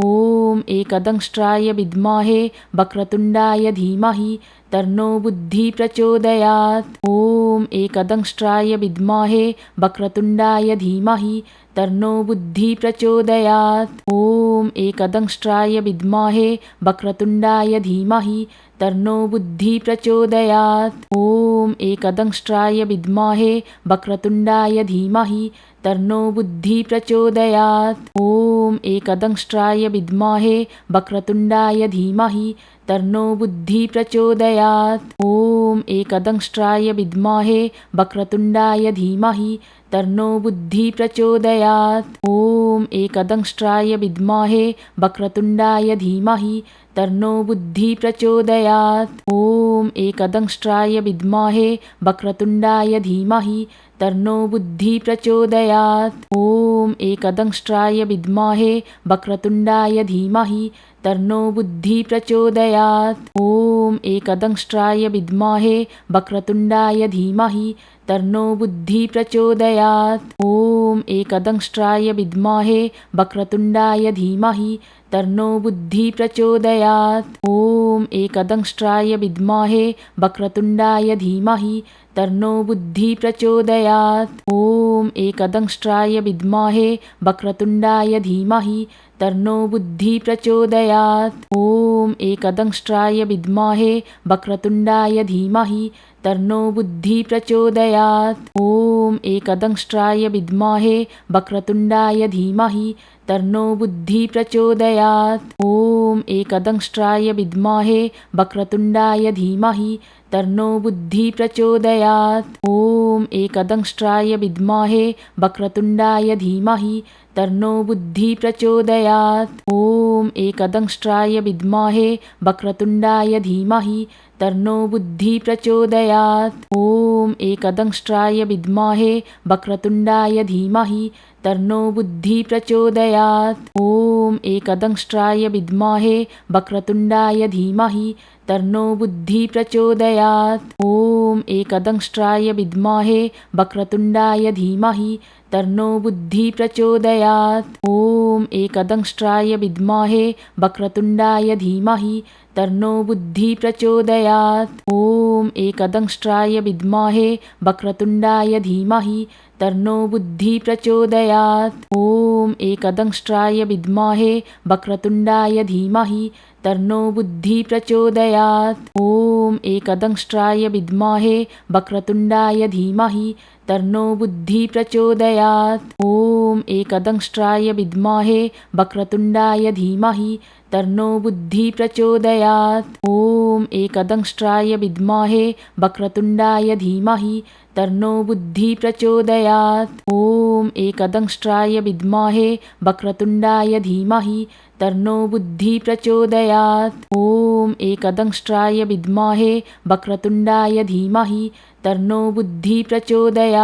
ॐ एकदंष्ट्राय विद्महे वक्रतुण्डाय धीमहि तन्नो बुद्धिः प्रचोदयात्। ॐ एकदंष्ट्राय विद्महे वक्रतुण्डाय धीमहि तन्नो बुद्धिः प्रचोदयात्। ॐ एकदंष्ट्राय विद्महे वक्रतुण्डाय धीमहि तन्नो बुद्धिः प्रचोदयात्। ॐ एकदंष्ट्राय विद्महे वक्रतुण्डाय धीमहि तन्नो बुद्धिः प्रचोदयात्। ॐ एकदंष्ट्राय विद्महे वक्रतुण्डाय धीमहि तन्नो बुद्धिः प्रचोदयात्। ॐ एकदंष्ट्राय विद्महे वक्रतुण्डाय धीमहि तन्नो बुद्धिः प्रचोदयात्। ॐ एकदंष्ट्राय विद्महे वक्रतुण्डाय धीमहि तन्नो बुद्धिः प्रचोदयात्। ॐ एकदंष्ट्राय विद्महे वक्रतुण्डाय धीमहि तन्नो बुद्धिः प्रचोदयात्। ॐ एकदंष्ट्राय विद्महे वक्रतुण्डाय धीमहि तन्नो बुद्धिः प्रचोदयात्। ॐ एकदंष्ट्राय विद्महे वक्रतुण्डाय धीमहि तन्नो बुद्धिः प्रचोदयात्। ॐ एकदंष्ट्राय विद्महे वक्रतुण्डाय धीमहि तन्नो बुद्धिः प्रचोदयात्। ॐ एकदंष्ट्राय विद्महे वक्रतुण्डाय धीमहि तन्नो बुद्धिः प्रचोदयात्। ॐ एकदंष्ट्राय विद्महे वक्रतुण्डाय धीमहि तन्नो बुद्धिः प्रचोदयात्। ॐ एकदंष्ट्राय विद्महे वक्रतुण्डाय धीमहि तन्नो बुद्धिः प्रचोदयात्। ॐ एकदंष्ट्राय विद्महे वक्रतुण्डाय धीमहि तन्नो बुद्धिः प्रचोदयात्। ॐ एकदंष्ट्राय विद्महे वक्रतुण्डाय धीमहि तन्नो बुद्धिः प्रचोदयात्। ॐ एकदंष्ट्राय विद्महे वक्रतुण्डाय धीमहि तन्नो बुद्धिः प्रचोदयात्। ॐ एकदंष्ट्राय विद्महे वक्रतुण्डाय धीमहि तन्नो बुद्धिः प्रचोदयात्। ॐ एकदंष्ट्राय विद्महे वक्रतुण्डाय धीमहि तन्नो बुद्धिः प्रचोदयात्। ॐ एकदंष्ट्राय विद्महे वक्रतुण्डाय धीमहि तन्नो बुद्धिः प्रचोदयात्। ॐ एकदंष्ट्राय विद्महे वक्रतुण्डाय धीमहि तन्नो बुद्धिः प्रचोदयात्। ॐ एकदंष्ट्राय विद्महे वक्रतुण्डाय धीमहि तन्नो बुद्धिः प्रचोदयात्। ॐ एकदंष्ट्राय विद्महे वक्रतुण्डाय धीमहि तन्नो बुद्धिः प्रचोदयात्। ॐ एकदंष्ट्राय विद्महे वक्रतुण्डाय धीमहि तन्नो बुद्धिः प्रचोदयात्। ॐ एकदंष्ट्राय विद्महे वक्रतुण्डाय धीमहि तन्नो बुद्धिः प्रचोदयात्। ॐ एकदंष्ट्राय विद्महे वक्रतुण्डाय धीमहि तन्नो बुद्धिः प्रचोदयात्। ॐ एकदंष्ट्राय विद्महे वक्रतुण्डाय धीमहि तन्नो बुद्धिः प्रचोदयात्। ॐ एकदंष्ट्राय विद्महे वक्रतुण्डाय धीमहि तन्नो बुद्धिः प्रचोदयात्। ॐ एकदंष्ट्राय विद्महे वक्रतुण्डाय धीमहि तन्नो बुद्धिः प्रचोदयात्।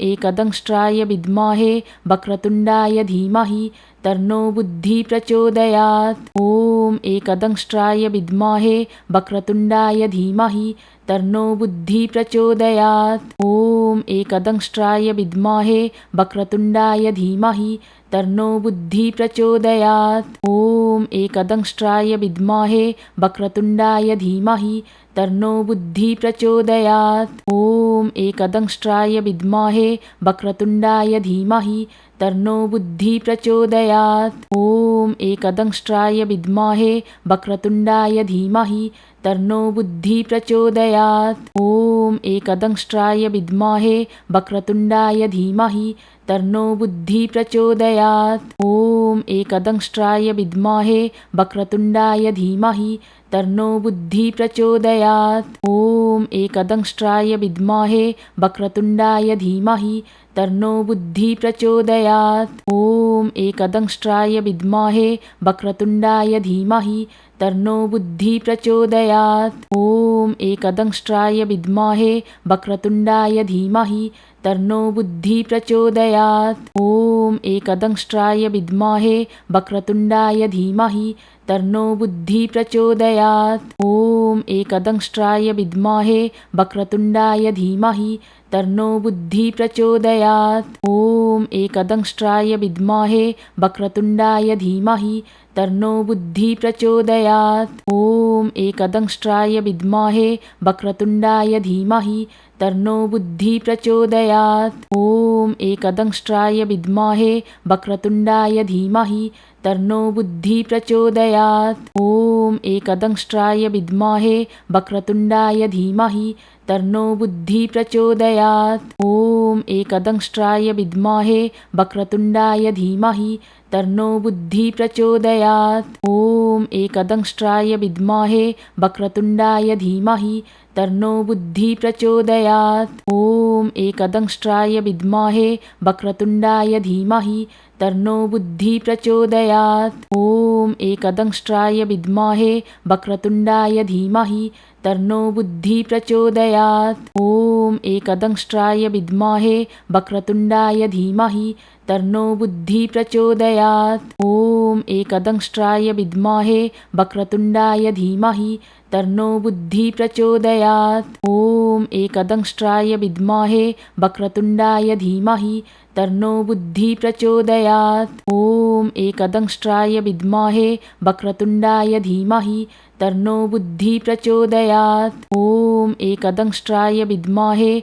ॐ एकदंष्ट्राय विद्महे वक्रतुण्डाय धीमहि तन्नो बुद्धिः प्रचोदयात्। ॐ एकदंष्ट्राय विद्महे वक्रतुण्डाय धीमहि तन्नो बुद्धिः प्रचोदयात्। ॐ एकदंष्ट्राय विद्महे वक्रतुण्डाय धीमहि तन्नो बुद्धिः प्रचोदयात्। ॐ एकदंष्ट्राय विद्महे वक्रतुण्डाय धीमहि तन्नो बुद्धिः प्रचोदयात्। ॐ एकदंष्ट्राय विद्महे वक्रतुण्डाय धीमहि तन्नो बुद्धिः प्रचोदयात्। ॐ एकदंष्ट्राय विद्महे वक्रतुण्डाय धीमहि तन्नो बुद्धिः प्रचोदयात्। ॐ एकदंष्ट्राय विद्महे वक्रतुण्डाय धीमहि तन्नो बुद्धिः प्रचोदयात्। ॐ एकदंष्ट्राय विद्महे वक्रतुण्डाय धीमहि तन्नो बुद्धिः प्रचोदयात्। ॐ एकदंष्ट्राय विद्महे वक्रतुण्डाय धीमहि तन्नो बुद्धिः प्रचोदयात्। ॐ एकदंष्ट्राय विद्महे वक्रतुण्डाय धीमहि तन्नो बुद्धिः प्रचोदयात्। ॐ ॐ एकदंष्ट्राय विद्महे वक्रतुण्डाय धीमहि तन्नो बुद्धिः प्रचोदयात्। ॐ एकदंष्ट्राय विद्महे वक्रतुण्डाय धीमहि तन्नो बुद्धिः प्रचोदयात्। ॐ एकदंष्ट्राय विद्महे वक्रतुण्डाय धीमहि तन्नो बुद्धिः प्रचोदयात्। ॐ एकदंष्ट्राय विद्महे वक्रतुण्डाय धीमहि तन्नो बुद्धिः प्रचोदयात्। ॐ एकदंष्ट्राय विद्महे वक्रतुण्डाय धीमहि तन्नो बुद्धिः प्रचोदयात्। ॐ एकदंष्ट्राय विद्महे वक्रतुण्डाय धीमहि तन्नो बुद्धिः प्रचोदयात्। ॐ एकदंष्ट्राय विद्महे वक्रतुण्डाय धीमहि तन्नो बुद्धिः प्रचोदयात्। ॐ एकदंष्ट्राय विद्महे वक्रतुण्डाय धीमहि तन्नो बुद्धिः प्रचोदयात्। ॐ एकदंष्ट्राय विद्महे वक्रतुण्डाय धीमहि तन्नो बुद्धिः प्रचोदयात्। ॐ एकदंष्ट्राय विद्महे वक्रतुण्डाय धीमहि तन्नो बुद्धिः प्रचोदयात्। ॐ एकदंष्ट्राय विद्महे वक्रतुण्डाय धीमहि तन्नो बुद्धिः प्रचोदयात्। ॐ एकदंष्ट्राय विद्महे वक्रतुण्डाय धीमहि तन्नो बुद्धिः प्रचोदयात्। ॐ एकदंष्ट्राय विद्महे वक्रतुण्डाय धीमहि तन्नो बुद्धिः प्रचोदयात्। ॐ एकदंष्ट्राय विद्महे वक्रतुण्डाय धीमहि तन्नो बुद्धिः प्रचोदयात्। ॐ एकदंष्ट्राय विद्महे वक्रतुण्डाय धीमहि तन्नो बुद्धिः प्रचोदयात्। ॐ एकदंष्ट्राय विद्महे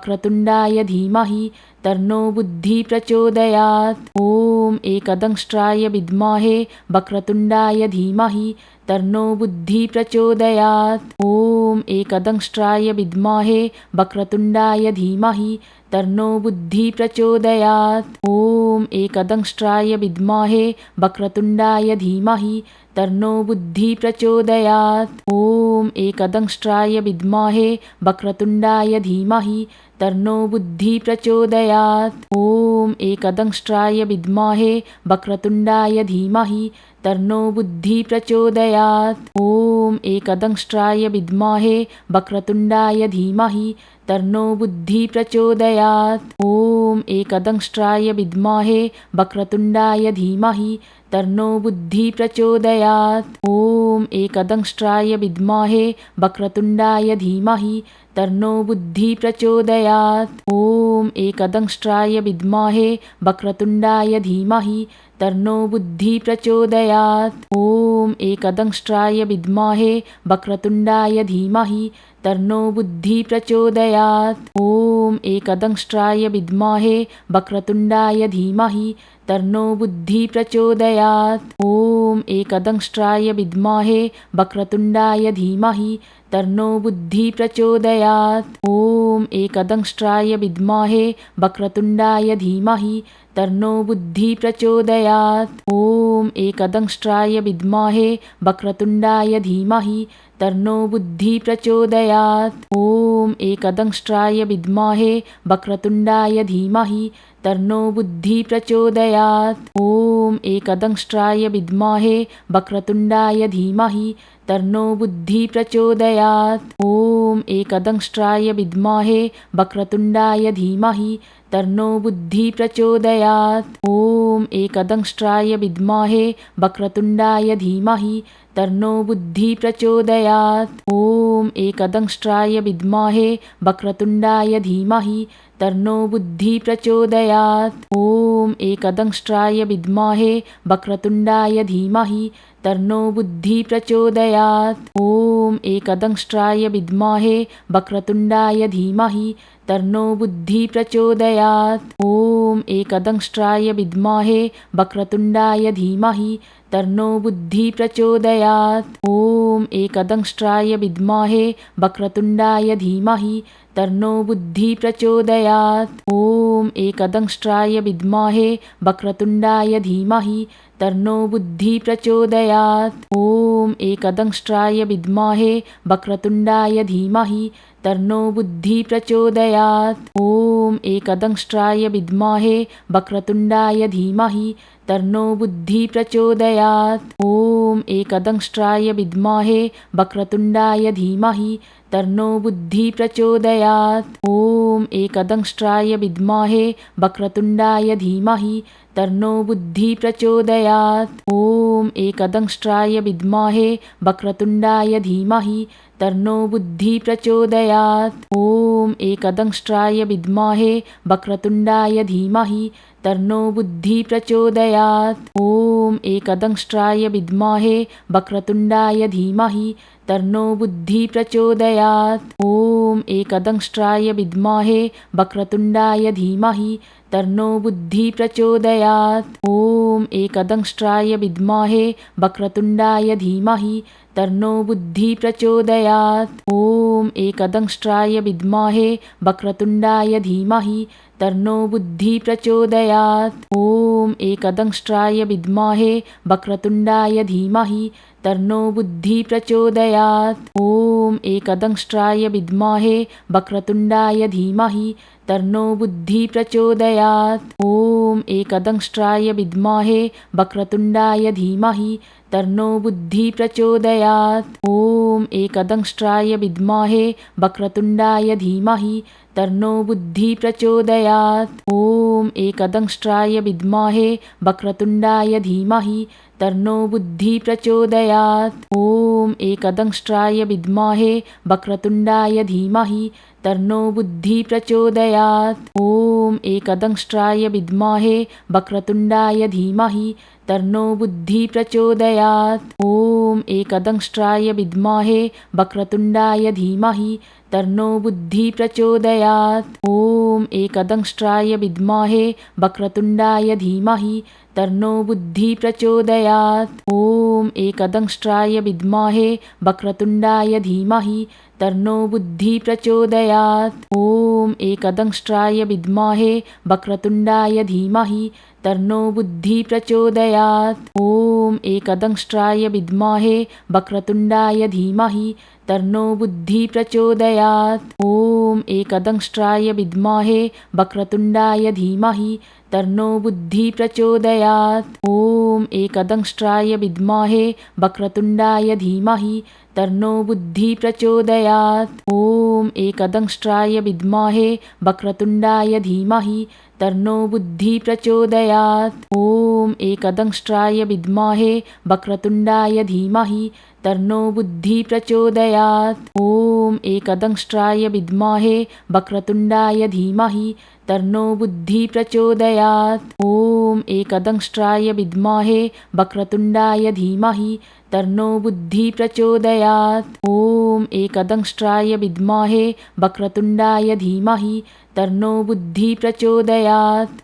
वक्रतुण्डाय धीमहि तन्नो बुद्धिः प्रचोदयात्। ॐ एकदंष्ट्राय विद्महे वक्रतुण्डाय धीमहि तन्नो बुद्धिः प्रचोदयात्। ॐ एकदंष्ट्राय विद्महे वक्रतुण्डाय धीमहि तन्नो बुद्धिः प्रचोदयात्। ॐ एकदंष्ट्राय विद्महे वक्रतुण्डाय धीमहि तन्नो बुद्धिः प्रचोदयात्। ॐ एकदंष्ट्राय विद्महे वक्रतुण्डाय धीमहि तन्नो बुद्धिः प्रचोदयात्। ॐ एकदंष्ट्राय विद्महे वक्रतुण्डाय धीमहि तन्नो बुद्धिः प्रचोदयात्। ॐ एकदंष्ट्राय विद्महे वक्रतुण्डाय धीमहि तन्नो बुद्धिः प्रचोदयात्। ॐ एकदंष्ट्राय विद्महे वक्रतुण्डाय धीमहि तन्नो बुद्धिः प्रचोदयात्। ॐ एकदंष्ट्राय विद्महे वक्रतुण्डाय धीमहि तन्नो बुद्धिः प्रचोदयात्। ॐ एकदंष्ट्राय विद्महे वक्रतुण्डाय धीमहि तन्नो बुद्धिः प्रचोदयात्। ॐ एकदंष्ट्राय विद्महे वक्रतुण्डाय धीमहि तन्नो बुद्धिः प्रचोदयात्। ॐ एकदंष्ट्राय विद्महे वक्रतुण्डाय धीमहि तन्नो बुद्धिः प्रचोदयात्। ॐ एकदंष्ट्राय विद्महे वक्रतुण्डाय धीमहि तन्नो बुद्धिः प्रचोदयात्। ॐ एकदंष्ट्राय विद्महे वक्रतुण्डाय धीमहि तन्नो बुद्धिः प्रचोदयात्। ॐ एकदंष्ट्राय विद्महे वक्रतुण्डाय धीमहि तन्नो बुद्धिः प्रचोदयात्। ॐ एकदंष्ट्राय विद्महे वक्रतुण्डाय धीमहि तन्नो बुद्धिः प्रचोदयात्। ॐ एकदंष्ट्राय विद्महे वक्रतुण्डाय धीमहि तन्नो बुद्धिः प्रचोदयात्। ॐ एकदंष्ट्राय विद्महे वक्रतुण्डाय धीमहि तन्नो बुद्धिः प्रचोदयात्। ॐ एकदंष्ट्राय विद्महे वक्रतुण्डाय धीमहि तन्नो बुद्धिः प्रचोदयात्। ॐ एकदंष्ट्राय विद्महे वक्रतुण्डाय धीमहि तन्नो बुद्धिः प्रचोदयात्। ॐ एकदंष्ट्राय विद्महे वक्रतुण्डाय धीमहि तन्नो बुद्धिः प्रचोदयात्। ॐ एकदंष्ट्राय विद्महे वक्रतुण्डाय धीमहि तन्नो बुद्धिः प्रचोदयात्। ॐ एकदंष्ट्राय विद्महे वक्रतुण्डाय धीमहि तन्नो बुद्धिः प्रचोदयात्। ॐ एकदंष्ट्राय विद्महे वक्रतुण्डाय धीमहि तन्नो बुद्धिः प्रचोदयात्। ॐ एकदंष्ट्राय विद्महे वक्रतुण्डाय धीमहि तन्नो बुद्धिः प्रचोदयात्। ॐ एकदंष्ट्राय विद्महे वक्रतुण्डाय धीमहि तन्नो बुद्धिः प्रचोदयात्। ॐ एकदंष्ट्राय विद्महे वक्रतुण्डाय धीमहि तन्नो बुद्धिः प्रचोदयात्। ॐ एकदंष्ट्राय विद्महे वक्रतुण्डाय धीमहि तन्नो बुद्धिः प्रचोदयात्। ॐ एकदंष्ट्राय विद्महे वक्रतुण्डाय धीमहि तन्नो बुद्धिः प्रचोदयात्। ॐ एकदंष्ट्राय विद्महे वक्रतुण्डाय धीमहि तन्नो बुद्धिः प्रचोदयात्। ॐ एकदंष्ट्राय विद्महे वक्रतुण्डाय धीमहि तन्नो बुद्धिः प्रचोदयात्। ॐ एकदंष्ट्राय विद्महे वक्रतुण्डाय धीमहि तन्नो बुद्धिः प्रचोदयात्। ॐ एकदंष्ट्राय विद्महे वक्रतुण्डाय धीमहि तन्नो बुद्धिः प्रचोदयात्। ॐ एकदंष्ट्राय विद्महे वक्रतुण्डाय धीमहि तन्नो बुद्धिः प्रचोदयात्। ॐ एकदंष्ट्राय विद्महे वक्रतुण्डाय धीमहि तन्नो बुद्धिः प्रचोदयात्। ॐ एकदंष्ट्राय विद्महे वक्रतुण्डाय धीमहि तन्नो बुद्धिः प्रचोदयात्। ॐ एकदंष्ट्राय विद्महे वक्रतुण्डाय धीमहि तन्नो बुद्धिः प्रचोदयात्। ॐ एकदंष्ट्राय विद्महे वक्रतुण्डाय धीमहि तन्नो बुद्धिः प्रचोदयात्। ॐ एकदंष्ट्राय विद्महे वक्रतुण्डाय धीमहि तन्नो बुद्धिः प्रचोदयात्। ॐ एकदंष्ट्राय विद्महे वक्रतुण्डाय धीमहि तन्नो बुद्धिः प्रचोदयात्। ॐ एकदंष्ट्राय विद्महे वक्रतुण्डाय धीमहि तन्नो बुद्धिः प्रचोदयात्। ॐ एकदंष्ट्राय विद्महे वक्रतुण्डाय धीमहि तन्नो बुद्धिः प्रचोदयात्। ॐ एकदंष्ट्राय विद्महे वक्रतुण्डाय धीमहि तन्नो बुद्धिः प्रचोदयात्। ॐ एकदंष्ट्राय विद्महे वक्रतुण्डाय धीमहि तन्नो बुद्धिः प्रचोदयात्। ॐ एकदंष्ट्राय विद्महे वक्रतुण्डाय धीमहि तन्नो बुद्धिः प्रचोदयात्। ॐ एकदंष्ट्राय विद्महे वक्रतुण्डाय धीमहि तन्नो बुद्धिः प्रचोदयात्। ॐ एकदंष्ट्राय विद्महे वक्रतुण्डाय धीमहि तन्नो बुद्धिः प्रचोदयात्। ॐ एकदंष्ट्राय विद्महे वक्रतुण्डाय धीमहि तन्नो बुद्धिः प्रचोदयात्। ॐ एकदंष्ट्राय विद्महे वक्रतुण्डाय धीमहि तन्नो बुद्धिः प्रचोदयात्। ॐ एकदंष्ट्राय विद्महे वक्रतुण्डाय धीमहि तन्नो बुद्धिः प्रचोदयात्। ॐ एकदंष्ट्राय विद्महे वक्रतुण्डाय धीमहि तन्नो बुद्धिः प्रचोदयात्। ॐ एकदंष्ट्राय विद्महे वक्रतुण्डाय धीमहि तन्नो बुद्धिः प्रचोदयात्। ॐ एकदंष्ट्राय विद्महे वक्रतुण्डाय धीमहि तन्नो बुद्धिः प्रचोदयात्। ॐ एकदंष्ट्राय विद्महे वक्रतुण्डाय धीमहि तन्नो बुद्धिः प्रचोदयात्।